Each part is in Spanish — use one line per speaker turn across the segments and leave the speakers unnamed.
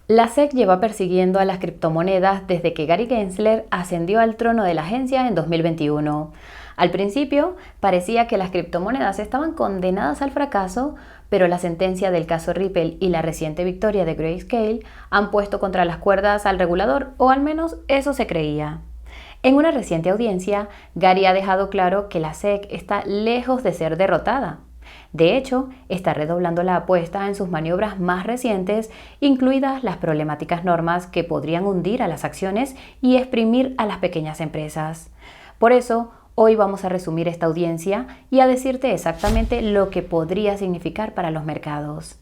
La SEC lleva persiguiendo a las criptomonedas desde que Gary Gensler ascendió al trono de la agencia en 2021. Al principio, parecía que las criptomonedas estaban condenadas al fracaso, pero la sentencia del caso Ripple y la reciente victoria de Grayscale han puesto contra las cuerdas al regulador, o al menos eso se creía. En una reciente audiencia, Gary ha dejado claro que la SEC está lejos de ser derrotada. De hecho, está redoblando la apuesta en sus maniobras más recientes, incluidas las problemáticas normas que podrían hundir a las acciones y exprimir a las pequeñas empresas. Por eso, hoy vamos a resumir esta audiencia y a decirte exactamente lo que podría significar para los mercados.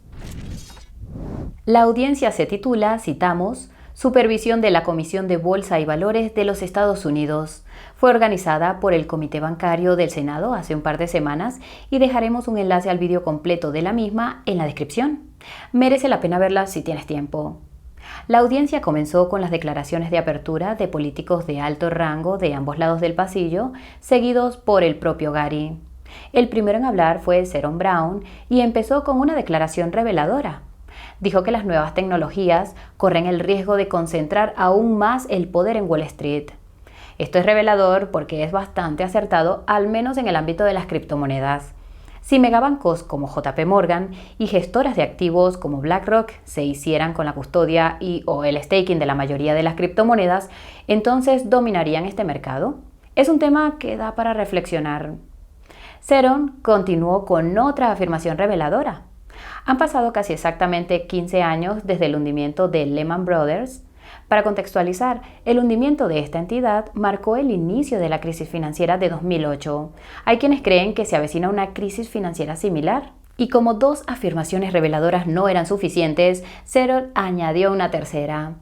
La audiencia se titula, citamos, Supervisión de la Comisión de Bolsa y Valores de los Estados Unidos. Fue organizada por el Comité Bancario del Senado hace un par de semanas y dejaremos un enlace al vídeo completo de la misma en la descripción. Merece la pena verla si tienes tiempo. La audiencia comenzó con las declaraciones de apertura de políticos de alto rango de ambos lados del pasillo, seguidos por el propio Gary. El primero en hablar fue Sherrod Brown y empezó con una declaración reveladora. Dijo que las nuevas tecnologías corren el riesgo de concentrar aún más el poder en Wall Street. Esto es revelador porque es bastante acertado, al menos en el ámbito de las criptomonedas. Si megabancos como JP Morgan y gestoras de activos como BlackRock se hicieran con la custodia o el staking de la mayoría de las criptomonedas, entonces dominarían este mercado. Es un tema que da para reflexionar. Sherrod continuó con otra afirmación reveladora. Han pasado casi exactamente 15 años desde el hundimiento de Lehman Brothers. Para contextualizar, el hundimiento de esta entidad marcó el inicio de la crisis financiera de 2008. Hay quienes creen que se avecina una crisis financiera similar. Y como dos afirmaciones reveladoras no eran suficientes, Sherrod añadió una tercera.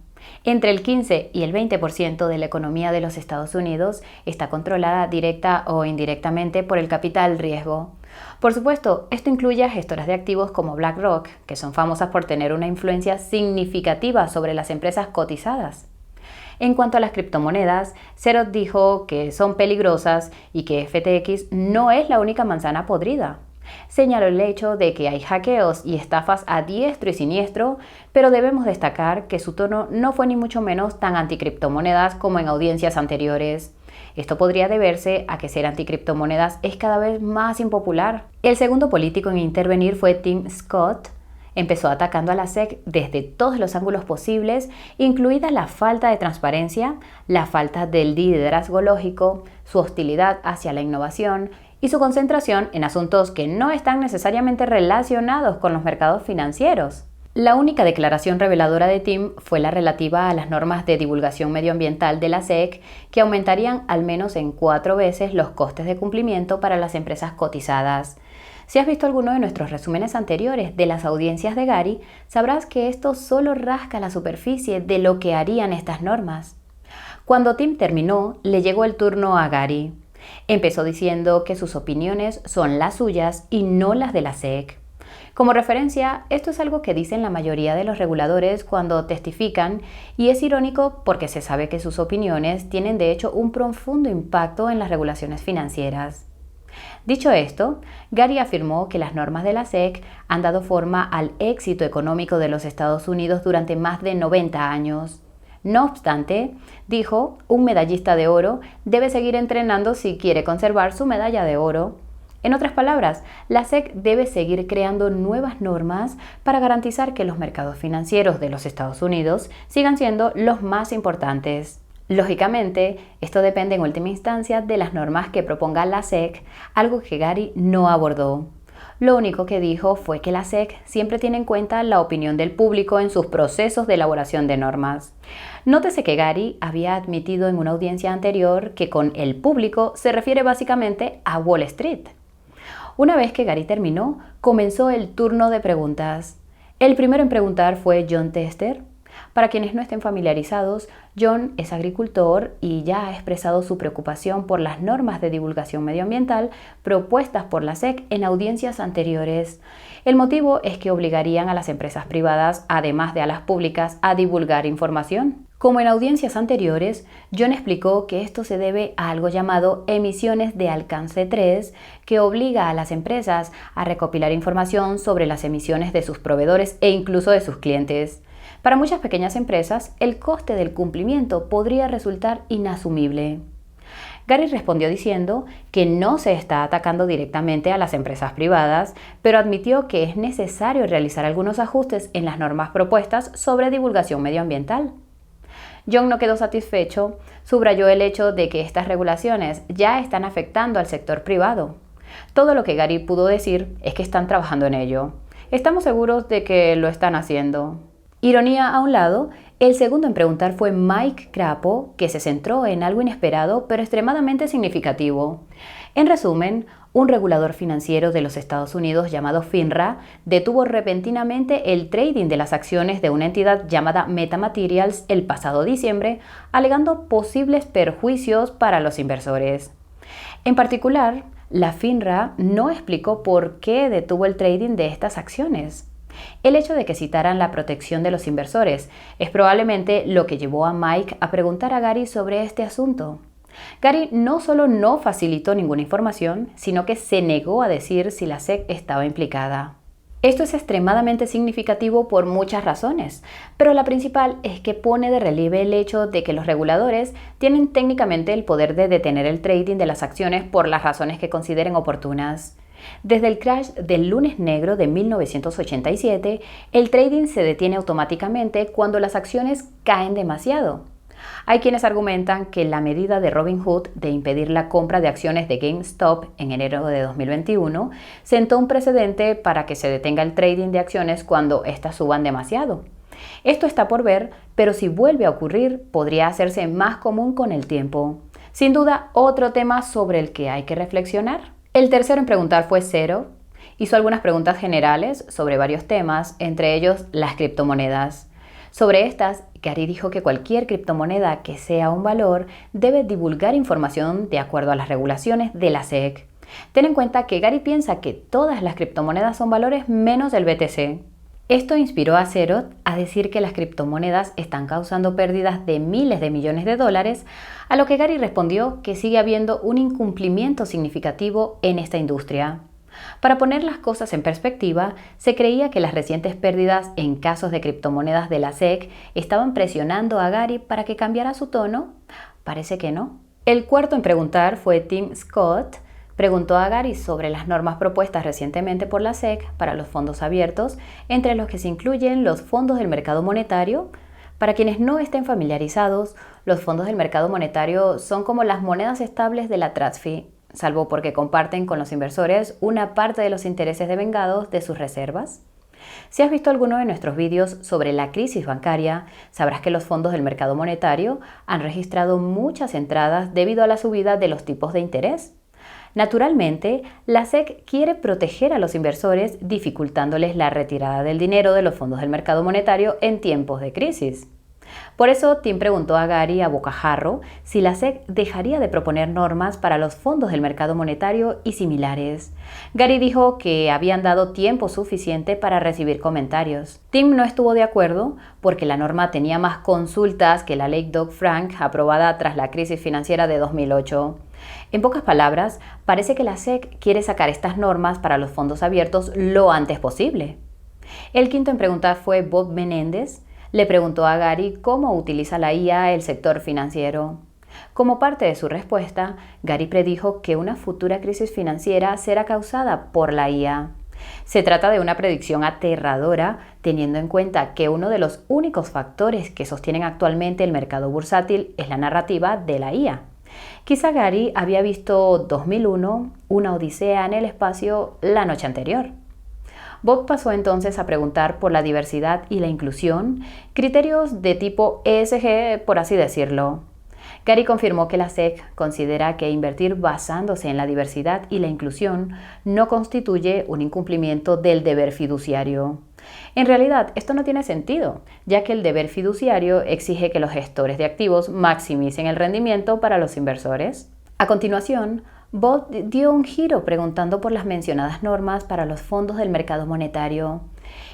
Entre el 15 y el 20% de la economía de los Estados Unidos está controlada directa o indirectamente por el capital riesgo. Por supuesto, esto incluye a gestoras de activos como BlackRock, que son famosas por tener una influencia significativa sobre las empresas cotizadas. En cuanto a las criptomonedas, Sherrod dijo que son peligrosas y que FTX no es la única manzana podrida. Señaló el hecho de que hay hackeos y estafas a diestro y siniestro, pero debemos destacar que su tono no fue ni mucho menos tan anticriptomonedas como en audiencias anteriores. Esto podría deberse a que ser anticriptomonedas es cada vez más impopular. El segundo político en intervenir fue Tim Scott. Empezó atacando a la SEC desde todos los ángulos posibles, incluida la falta de transparencia, la falta del liderazgo lógico, su hostilidad hacia la innovación y su concentración en asuntos que no están necesariamente relacionados con los mercados financieros. La única declaración reveladora de Tim fue la relativa a las normas de divulgación medioambiental de la SEC, que aumentarían al menos en 4 veces los costes de cumplimiento para las empresas cotizadas. Si has visto alguno de nuestros resúmenes anteriores de las audiencias de Gary, sabrás que esto solo rasca la superficie de lo que harían estas normas. Cuando Tim terminó, le llegó el turno a Gary. Empezó diciendo que sus opiniones son las suyas y no las de la SEC. Como referencia, esto es algo que dicen la mayoría de los reguladores cuando testifican, y es irónico porque se sabe que sus opiniones tienen de hecho un profundo impacto en las regulaciones financieras. Dicho esto, Gary afirmó que las normas de la SEC han dado forma al éxito económico de los Estados Unidos durante más de 90 años. No obstante, dijo, un medallista de oro debe seguir entrenando si quiere conservar su medalla de oro. En otras palabras, la SEC debe seguir creando nuevas normas para garantizar que los mercados financieros de los Estados Unidos sigan siendo los más importantes. Lógicamente, esto depende en última instancia de las normas que proponga la SEC, algo que Gary no abordó. Lo único que dijo fue que la SEC siempre tiene en cuenta la opinión del público en sus procesos de elaboración de normas. Nótese que Gary había admitido en una audiencia anterior que con el público se refiere básicamente a Wall Street. Una vez que Gary terminó, comenzó el turno de preguntas. El primero en preguntar fue Jon Tester. Para quienes no estén familiarizados, Jon es agricultor y ya ha expresado su preocupación por las normas de divulgación medioambiental propuestas por la SEC en audiencias anteriores. El motivo es que obligarían a las empresas privadas, además de a las públicas, a divulgar información. Como en audiencias anteriores, Jon explicó que esto se debe a algo llamado emisiones de alcance 3, que obliga a las empresas a recopilar información sobre las emisiones de sus proveedores e incluso de sus clientes. Para muchas pequeñas empresas, el coste del cumplimiento podría resultar inasumible. Gary respondió diciendo que no se está atacando directamente a las empresas privadas, pero admitió que es necesario realizar algunos ajustes en las normas propuestas sobre divulgación medioambiental. Young no quedó satisfecho, subrayó el hecho de que estas regulaciones ya están afectando al sector privado. Todo lo que Gary pudo decir es que están trabajando en ello. Estamos seguros de que lo están haciendo. Ironía a un lado, el segundo en preguntar fue Mike Crapo, que se centró en algo inesperado pero extremadamente significativo. En resumen, un regulador financiero de los Estados Unidos llamado FINRA detuvo repentinamente el trading de las acciones de una entidad llamada Metamaterials el pasado diciembre, alegando posibles perjuicios para los inversores. En particular, la FINRA no explicó por qué detuvo el trading de estas acciones. El hecho de que citaran la protección de los inversores es probablemente lo que llevó a Mike a preguntar a Gary sobre este asunto. Gary no solo no facilitó ninguna información, sino que se negó a decir si la SEC estaba implicada. Esto es extremadamente significativo por muchas razones, pero la principal es que pone de relieve el hecho de que los reguladores tienen técnicamente el poder de detener el trading de las acciones por las razones que consideren oportunas. Desde el crash del lunes negro de 1987, el trading se detiene automáticamente cuando las acciones caen demasiado. Hay quienes argumentan que la medida de Robinhood de impedir la compra de acciones de GameStop en enero de 2021 sentó un precedente para que se detenga el trading de acciones cuando éstas suban demasiado. Esto está por ver, pero si vuelve a ocurrir, podría hacerse más común con el tiempo. Sin duda, otro tema sobre el que hay que reflexionar. El tercero en preguntar fue Zero. Hizo algunas preguntas generales sobre varios temas, entre ellos las criptomonedas. Sobre estas, Gary dijo que cualquier criptomoneda que sea un valor debe divulgar información de acuerdo a las regulaciones de la SEC. Ten en cuenta que Gary piensa que todas las criptomonedas son valores menos el BTC. Esto inspiró a Zero a decir que las criptomonedas están causando pérdidas de miles de millones de dólares, a lo que Gary respondió que sigue habiendo un incumplimiento significativo en esta industria. Para poner las cosas en perspectiva, se creía que las recientes pérdidas en casos de criptomonedas de la SEC estaban presionando a Gary para que cambiara su tono. Parece que no. El cuarto en preguntar fue Tim Scott. Preguntó a Gary sobre las normas propuestas recientemente por la SEC para los fondos abiertos, entre los que se incluyen los fondos del mercado monetario. Para quienes no estén familiarizados, los fondos del mercado monetario son como las monedas estables de la TradFi, salvo porque comparten con los inversores una parte de los intereses devengados de sus reservas. Si has visto alguno de nuestros vídeos sobre la crisis bancaria, sabrás que los fondos del mercado monetario han registrado muchas entradas debido a la subida de los tipos de interés. Naturalmente, la SEC quiere proteger a los inversores dificultándoles la retirada del dinero de los fondos del mercado monetario en tiempos de crisis. Por eso, Tim preguntó a Gary a bocajarro si la SEC dejaría de proponer normas para los fondos del mercado monetario y similares. Gary dijo que habían dado tiempo suficiente para recibir comentarios. Tim no estuvo de acuerdo porque la norma tenía más consultas que la ley Dodd-Frank aprobada tras la crisis financiera de 2008. En pocas palabras, parece que la SEC quiere sacar estas normas para los fondos abiertos lo antes posible. El quinto en preguntar fue Bob Menéndez. Le preguntó a Gary cómo utiliza la IA el sector financiero. Como parte de su respuesta, Gary predijo que una futura crisis financiera será causada por la IA. Se trata de una predicción aterradora, teniendo en cuenta que uno de los únicos factores que sostienen actualmente el mercado bursátil es la narrativa de la IA. Quizá Gary había visto 2001, una odisea en el espacio, la noche anterior. Bob pasó entonces a preguntar por la diversidad y la inclusión, criterios de tipo ESG, por así decirlo. Gary confirmó que la SEC considera que invertir basándose en la diversidad y la inclusión no constituye un incumplimiento del deber fiduciario. En realidad, esto no tiene sentido, ya que el deber fiduciario exige que los gestores de activos maximicen el rendimiento para los inversores. A continuación, Bob dio un giro preguntando por las mencionadas normas para los fondos del mercado monetario.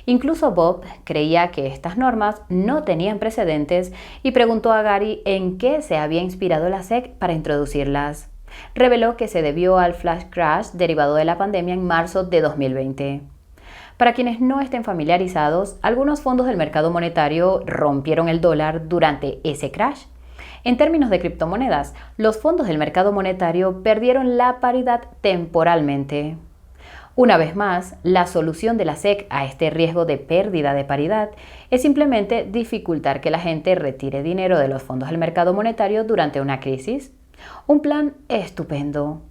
Incluso Bob creía que estas normas no tenían precedentes y preguntó a Gary en qué se había inspirado la SEC para introducirlas. Reveló que se debió al flash crash derivado de la pandemia en marzo de 2020. Para quienes no estén familiarizados, algunos fondos del mercado monetario rompieron el dólar durante ese crash. En términos de criptomonedas, los fondos del mercado monetario perdieron la paridad temporalmente. Una vez más, la solución de la SEC a este riesgo de pérdida de paridad es simplemente dificultar que la gente retire dinero de los fondos del mercado monetario durante una crisis. Un plan estupendo.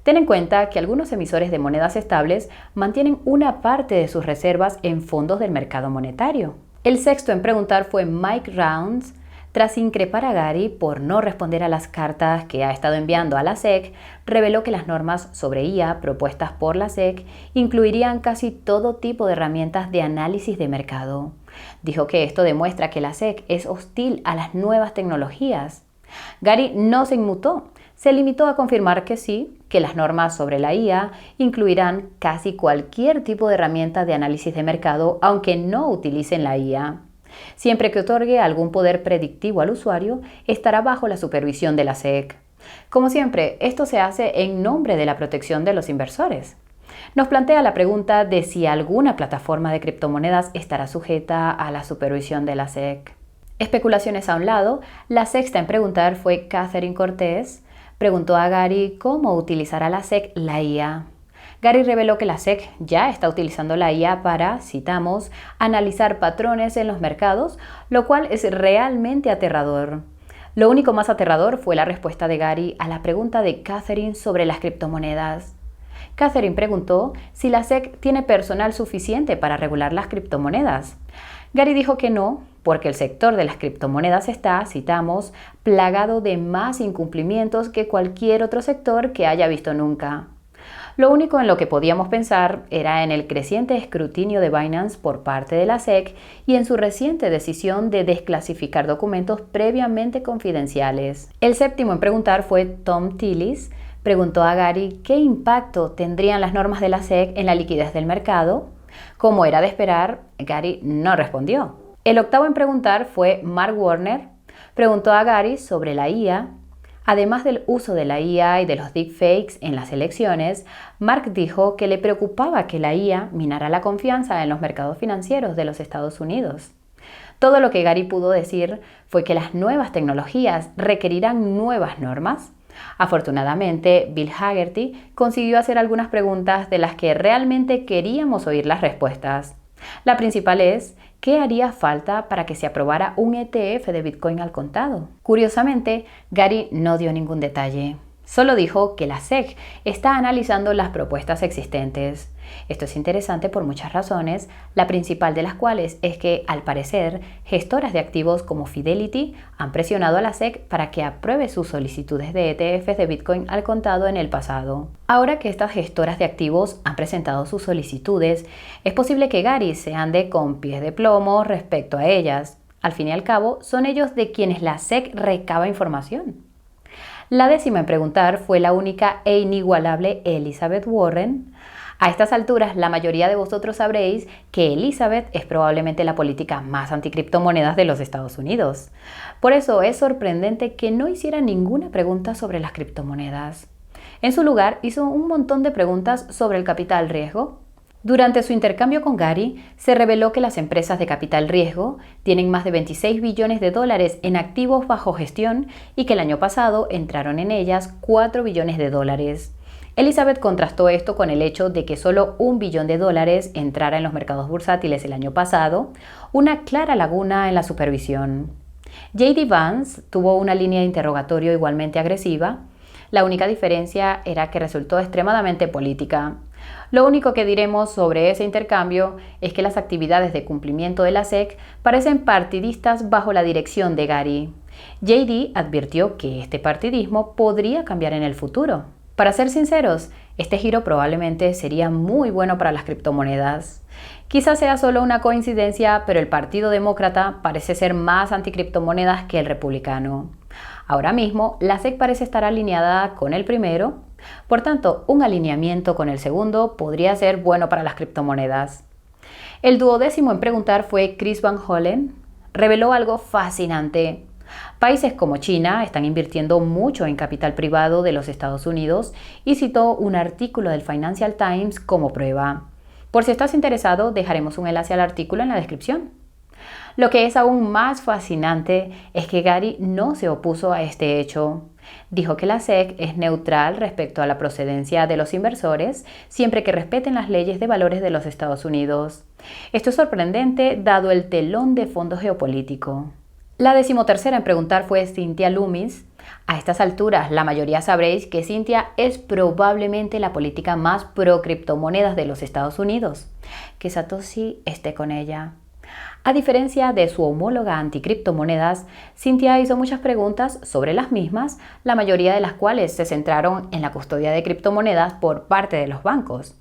Ten en cuenta que algunos emisores de monedas estables mantienen una parte de sus reservas en fondos del mercado monetario. El sexto en preguntar fue Mike Rounds. Tras increpar a Gary por no responder a las cartas que ha estado enviando a la SEC, reveló que las normas sobre IA propuestas por la SEC incluirían casi todo tipo de herramientas de análisis de mercado. Dijo que esto demuestra que la SEC es hostil a las nuevas tecnologías. Gary no se inmutó, se limitó a confirmar que sí, que las normas sobre la IA incluirán casi cualquier tipo de herramienta de análisis de mercado, aunque no utilicen la IA. Siempre que otorgue algún poder predictivo al usuario, estará bajo la supervisión de la SEC. Como siempre, esto se hace en nombre de la protección de los inversores. Nos plantea la pregunta de si alguna plataforma de criptomonedas estará sujeta a la supervisión de la SEC. Especulaciones a un lado, la sexta en preguntar fue Catherine Cortés. Preguntó a Gary cómo utilizará la SEC la IA. Gary reveló que la SEC ya está utilizando la IA para, citamos, analizar patrones en los mercados, lo cual es realmente aterrador. Lo único más aterrador fue la respuesta de Gary a la pregunta de Catherine sobre las criptomonedas. Catherine preguntó si la SEC tiene personal suficiente para regular las criptomonedas. Gary dijo que no, porque el sector de las criptomonedas está, citamos, plagado de más incumplimientos que cualquier otro sector que haya visto nunca. Lo único en lo que podíamos pensar era en el creciente escrutinio de Binance por parte de la SEC y en su reciente decisión de desclasificar documentos previamente confidenciales. El séptimo en preguntar fue Tom Tillis. Preguntó a Gary qué impacto tendrían las normas de la SEC en la liquidez del mercado. Como era de esperar, Gary no respondió. El octavo en preguntar fue Mark Warner. Preguntó a Gary sobre la IA. Además del uso de la IA y de los deepfakes en las elecciones, Mark dijo que le preocupaba que la IA minara la confianza en los mercados financieros de los Estados Unidos. Todo lo que Gary pudo decir fue que las nuevas tecnologías requerirán nuevas normas. Afortunadamente, Bill Hagerty consiguió hacer algunas preguntas de las que realmente queríamos oír las respuestas. La principal es, ¿qué haría falta para que se aprobara un ETF de Bitcoin al contado? Curiosamente, Gary no dio ningún detalle. Solo dijo que la SEC está analizando las propuestas existentes. Esto es interesante por muchas razones, la principal de las cuales es que, al parecer, gestoras de activos como Fidelity han presionado a la SEC para que apruebe sus solicitudes de ETFs de Bitcoin al contado en el pasado. Ahora que estas gestoras de activos han presentado sus solicitudes, es posible que Gary se ande con pies de plomo respecto a ellas. Al fin y al cabo, son ellos de quienes la SEC recaba información. La décima en preguntar fue la única e inigualable Elizabeth Warren. A estas alturas, la mayoría de vosotros sabréis que Elizabeth es probablemente la política más anticriptomonedas de los Estados Unidos. Por eso es sorprendente que no hiciera ninguna pregunta sobre las criptomonedas. En su lugar, hizo un montón de preguntas sobre el capital riesgo. Durante su intercambio con Gary, se reveló que las empresas de capital riesgo tienen más de 26 billones de dólares en activos bajo gestión y que el año pasado entraron en ellas 4 billones de dólares. Elizabeth contrastó esto con el hecho de que solo $1 billón entrara en los mercados bursátiles el año pasado, una clara laguna en la supervisión. J.D. Vance tuvo una línea de interrogatorio igualmente agresiva. La única diferencia era que resultó extremadamente política. Lo único que diremos sobre ese intercambio es que las actividades de cumplimiento de la SEC parecen partidistas bajo la dirección de Gary. J.D. advirtió que este partidismo podría cambiar en el futuro. Para ser sinceros, este giro probablemente sería muy bueno para las criptomonedas. Quizás sea solo una coincidencia, pero el Partido Demócrata parece ser más anticriptomonedas que el republicano. Ahora mismo, la SEC parece estar alineada con el primero. Por tanto, un alineamiento con el segundo podría ser bueno para las criptomonedas. El 12º en preguntar fue Chris Van Hollen. Reveló algo fascinante. Países como China están invirtiendo mucho en capital privado de los Estados Unidos y citó un artículo del Financial Times como prueba. Por si estás interesado, dejaremos un enlace al artículo en la descripción. Lo que es aún más fascinante es que Gary no se opuso a este hecho. Dijo que la SEC es neutral respecto a la procedencia de los inversores, siempre que respeten las leyes de valores de los Estados Unidos. Esto es sorprendente dado el telón de fondo geopolítico. La 13ª en preguntar fue Cynthia Lummis. A estas alturas, la mayoría sabréis que Cynthia es probablemente la política más pro criptomonedas de los Estados Unidos. Que Satoshi esté con ella. A diferencia de su homóloga anticriptomonedas, Cynthia hizo muchas preguntas sobre las mismas, la mayoría de las cuales se centraron en la custodia de criptomonedas por parte de los bancos.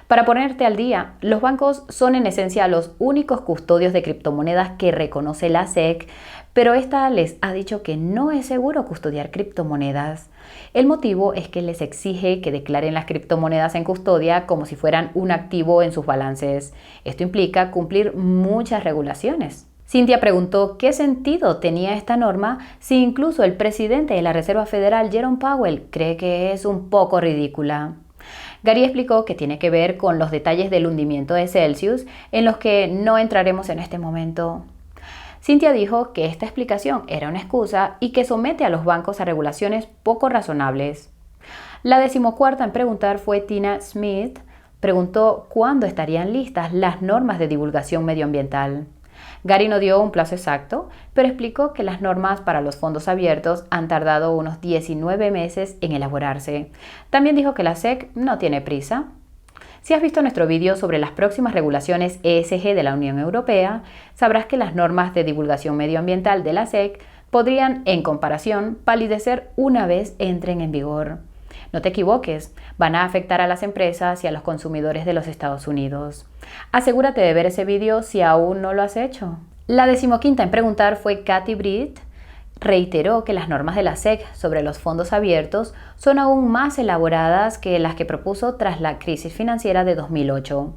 Para ponerte al día, los bancos son en esencia los únicos custodios de criptomonedas que reconoce la SEC, pero esta les ha dicho que no es seguro custodiar criptomonedas. El motivo es que les exige que declaren las criptomonedas en custodia como si fueran un activo en sus balances. Esto implica cumplir muchas regulaciones. Cynthia preguntó qué sentido tenía esta norma si incluso el presidente de la Reserva Federal, Jerome Powell, cree que es un poco ridícula. Gary explicó que tiene que ver con los detalles del hundimiento de Celsius, en los que no entraremos en este momento. Cynthia dijo que esta explicación era una excusa y que somete a los bancos a regulaciones poco razonables. La 14ª en preguntar fue Tina Smith. Preguntó cuándo estarían listas las normas de divulgación medioambiental. Gary no dio un plazo exacto, pero explicó que las normas para los fondos abiertos han tardado unos 19 meses en elaborarse. También dijo que la SEC no tiene prisa. Si has visto nuestro vídeo sobre las próximas regulaciones ESG de la Unión Europea, sabrás que las normas de divulgación medioambiental de la SEC podrían, en comparación, palidecer una vez entren en vigor. No te equivoques, van a afectar a las empresas y a los consumidores de los Estados Unidos. Asegúrate de ver ese vídeo si aún no lo has hecho. La 15ª en preguntar fue Kathy Britt. Reiteró que las normas de la SEC sobre los fondos abiertos son aún más elaboradas que las que propuso tras la crisis financiera de 2008.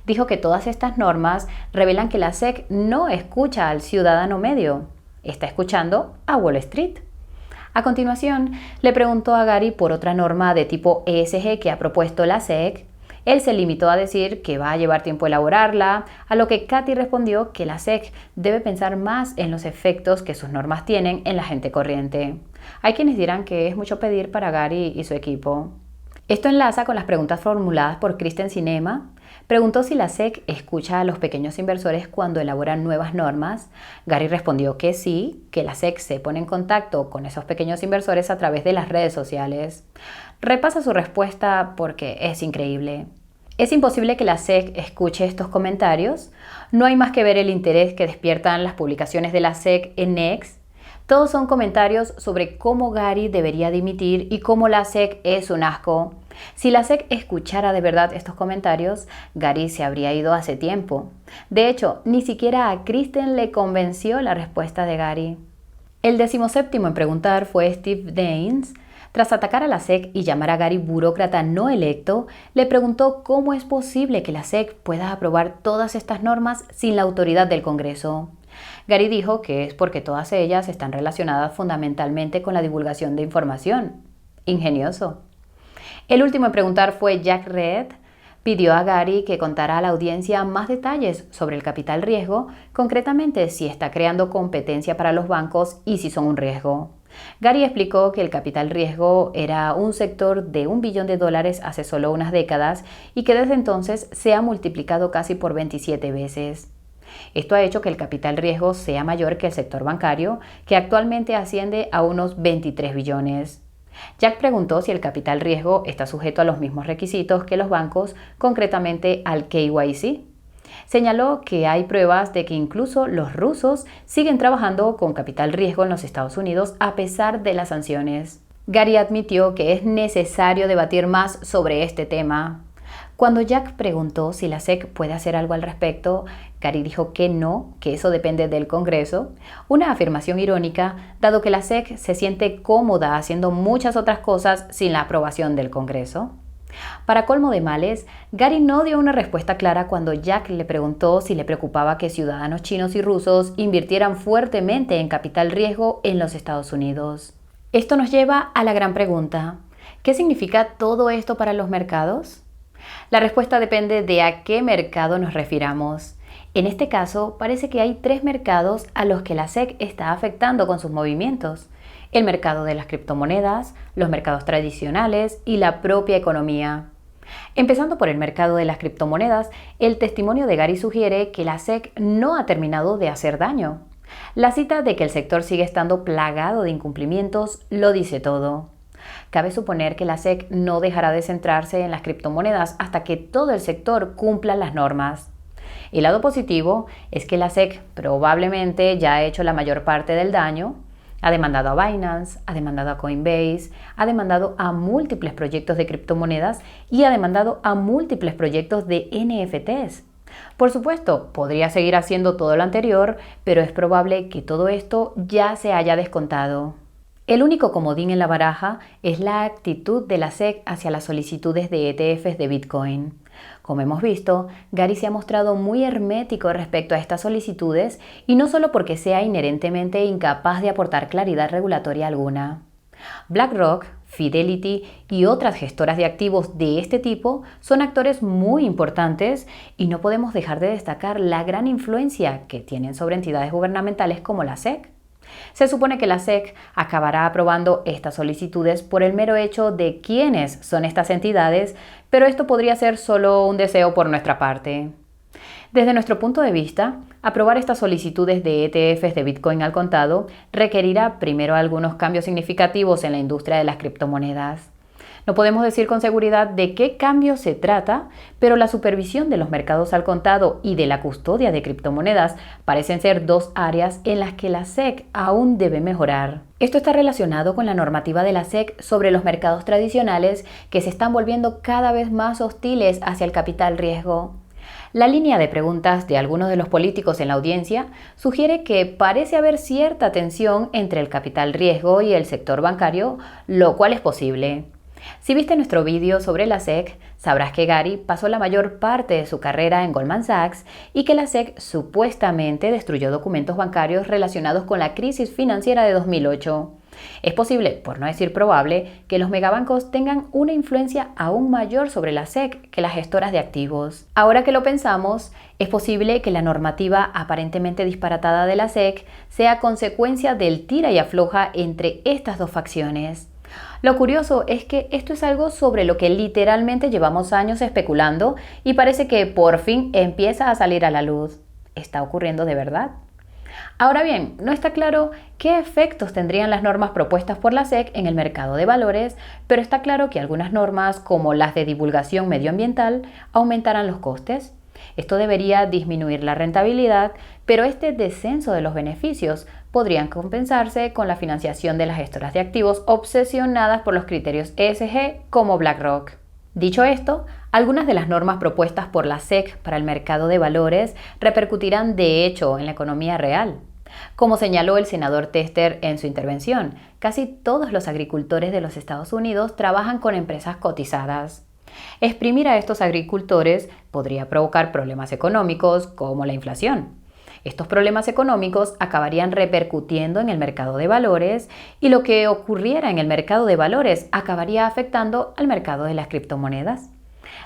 Dijo que todas estas normas revelan que la SEC no escucha al ciudadano medio, está escuchando a Wall Street. A continuación, le preguntó a Gary por otra norma de tipo ESG que ha propuesto la SEC. Él se limitó a decir que va a llevar tiempo elaborarla, a lo que Kathy respondió que la SEC debe pensar más en los efectos que sus normas tienen en la gente corriente. Hay quienes dirán que es mucho pedir para Gary y su equipo. Esto enlaza con las preguntas formuladas por Kristen Cinema. Preguntó si la SEC escucha a los pequeños inversores cuando elaboran nuevas normas. Gary respondió que sí, que la SEC se pone en contacto con esos pequeños inversores a través de las redes sociales. Repasa su respuesta porque es increíble. Es imposible que la SEC escuche estos comentarios. No hay más que ver el interés que despiertan las publicaciones de la SEC en X. Todos son comentarios sobre cómo Gary debería dimitir y cómo la SEC es un asco. Si la SEC escuchara de verdad estos comentarios, Gary se habría ido hace tiempo. De hecho, ni siquiera a Kristen le convenció la respuesta de Gary. El 17º en preguntar fue Steve Daines. Tras atacar a la SEC y llamar a Gary burócrata no electo, le preguntó cómo es posible que la SEC pueda aprobar todas estas normas sin la autoridad del Congreso. Gary dijo que es porque todas ellas están relacionadas fundamentalmente con la divulgación de información. Ingenioso. El último en preguntar fue Jack Reed. Pidió a Gary que contara a la audiencia más detalles sobre el capital riesgo, concretamente si está creando competencia para los bancos y si son un riesgo. Gary explicó que el capital riesgo era un sector de $1 billón hace solo unas décadas y que desde entonces se ha multiplicado casi por 27 veces. Esto ha hecho que el capital riesgo sea mayor que el sector bancario, que actualmente asciende a unos 23 billones. Jack preguntó si el capital riesgo está sujeto a los mismos requisitos que los bancos, concretamente al KYC. Señaló que hay pruebas de que incluso los rusos siguen trabajando con capital riesgo en los Estados Unidos a pesar de las sanciones. Gary admitió que es necesario debatir más sobre este tema. Cuando Jack preguntó si la SEC puede hacer algo al respecto, Gary dijo que no, que eso depende del Congreso, una afirmación irónica, dado que la SEC se siente cómoda haciendo muchas otras cosas sin la aprobación del Congreso. Para colmo de males, Gary no dio una respuesta clara cuando Jack le preguntó si le preocupaba que ciudadanos chinos y rusos invirtieran fuertemente en capital riesgo en los Estados Unidos. Esto nos lleva a la gran pregunta: ¿qué significa todo esto para los mercados? La respuesta depende de a qué mercado nos refiramos. En este caso, parece que hay tres mercados a los que la SEC está afectando con sus movimientos: el mercado de las criptomonedas, los mercados tradicionales y la propia economía. Empezando por el mercado de las criptomonedas, el testimonio de Gary sugiere que la SEC no ha terminado de hacer daño. La cita de que el sector sigue estando plagado de incumplimientos lo dice todo. Cabe suponer que la SEC no dejará de centrarse en las criptomonedas hasta que todo el sector cumpla las normas. El lado positivo es que la SEC probablemente ya ha hecho la mayor parte del daño. Ha demandado a Binance, ha demandado a Coinbase, ha demandado a múltiples proyectos de criptomonedas y ha demandado a múltiples proyectos de NFTs. Por supuesto, podría seguir haciendo todo lo anterior, pero es probable que todo esto ya se haya descontado. El único comodín en la baraja es la actitud de la SEC hacia las solicitudes de ETFs de Bitcoin. Como hemos visto, Gary se ha mostrado muy hermético respecto a estas solicitudes, y no solo porque sea inherentemente incapaz de aportar claridad regulatoria alguna. BlackRock, Fidelity y otras gestoras de activos de este tipo son actores muy importantes, y no podemos dejar de destacar la gran influencia que tienen sobre entidades gubernamentales como la SEC. Se supone que la SEC acabará aprobando estas solicitudes por el mero hecho de quiénes son estas entidades, pero esto podría ser solo un deseo por nuestra parte. Desde nuestro punto de vista, aprobar estas solicitudes de ETFs de Bitcoin al contado requerirá primero algunos cambios significativos en la industria de las criptomonedas. No podemos decir con seguridad de qué cambio se trata, pero la supervisión de los mercados al contado y de la custodia de criptomonedas parecen ser dos áreas en las que la SEC aún debe mejorar. Esto está relacionado con la normativa de la SEC sobre los mercados tradicionales, que se están volviendo cada vez más hostiles hacia el capital riesgo. La línea de preguntas de algunos de los políticos en la audiencia sugiere que parece haber cierta tensión entre el capital riesgo y el sector bancario, lo cual es posible. Si viste nuestro vídeo sobre la SEC, sabrás que Gary pasó la mayor parte de su carrera en Goldman Sachs y que la SEC supuestamente destruyó documentos bancarios relacionados con la crisis financiera de 2008. Es posible, por no decir probable, que los megabancos tengan una influencia aún mayor sobre la SEC que las gestoras de activos. Ahora que lo pensamos, es posible que la normativa aparentemente disparatada de la SEC sea consecuencia del tira y afloja entre estas dos facciones. Lo curioso es que esto es algo sobre lo que literalmente llevamos años especulando, y parece que por fin empieza a salir a la luz. ¿Está ocurriendo de verdad? Ahora bien, no está claro qué efectos tendrían las normas propuestas por la SEC en el mercado de valores, pero está claro que algunas normas, como las de divulgación medioambiental, aumentarán los costes. Esto debería disminuir la rentabilidad, pero este descenso de los beneficios podrían compensarse con la financiación de las gestoras de activos obsesionadas por los criterios ESG como BlackRock. Dicho esto, algunas de las normas propuestas por la SEC para el mercado de valores repercutirán de hecho en la economía real. Como señaló el senador Tester en su intervención, casi todos los agricultores de los Estados Unidos trabajan con empresas cotizadas. Exprimir a estos agricultores podría provocar problemas económicos como la inflación. Estos problemas económicos acabarían repercutiendo en el mercado de valores, y lo que ocurriera en el mercado de valores acabaría afectando al mercado de las criptomonedas.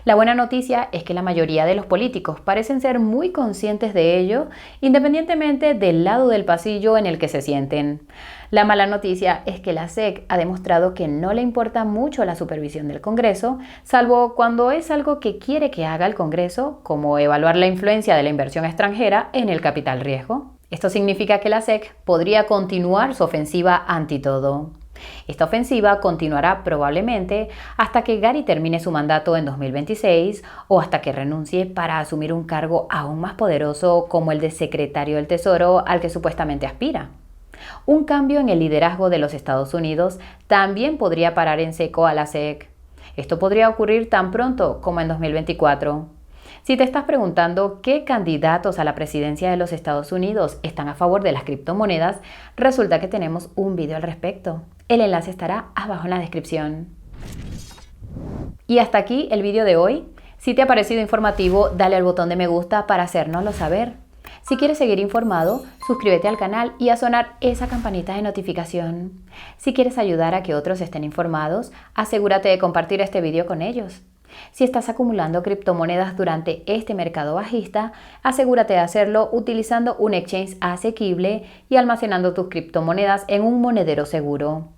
La buena noticia es que la mayoría de los políticos parecen ser muy conscientes de ello, independientemente del lado del pasillo en el que se sienten. La mala noticia es que la SEC ha demostrado que no le importa mucho la supervisión del Congreso, salvo cuando es algo que quiere que haga el Congreso, como evaluar la influencia de la inversión extranjera en el capital riesgo. Esto significa que la SEC podría continuar su ofensiva anti todo. Esta ofensiva continuará probablemente hasta que Gary termine su mandato en 2026 o hasta que renuncie para asumir un cargo aún más poderoso como el de secretario del Tesoro al que supuestamente aspira. Un cambio en el liderazgo de los Estados Unidos también podría parar en seco a la SEC. Esto podría ocurrir tan pronto como en 2024. Si te estás preguntando qué candidatos a la presidencia de los Estados Unidos están a favor de las criptomonedas, resulta que tenemos un video al respecto. El enlace estará abajo en la descripción. Y hasta aquí el video de hoy. Si te ha parecido informativo, dale al botón de me gusta para hacérnoslo saber. Si quieres seguir informado, suscríbete al canal y a sonar esa campanita de notificación. Si quieres ayudar a que otros estén informados, asegúrate de compartir este video con ellos. Si estás acumulando criptomonedas durante este mercado bajista, asegúrate de hacerlo utilizando un exchange asequible y almacenando tus criptomonedas en un monedero seguro.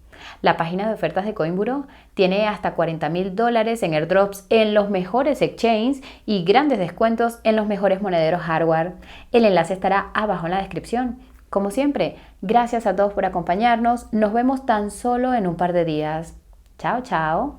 La página de ofertas de Coinburo tiene hasta $40,000 en airdrops en los mejores exchanges y grandes descuentos en los mejores monederos hardware. El enlace estará abajo en la descripción. Como siempre, gracias a todos por acompañarnos. Nos vemos tan solo en un par de días. Chao, chao.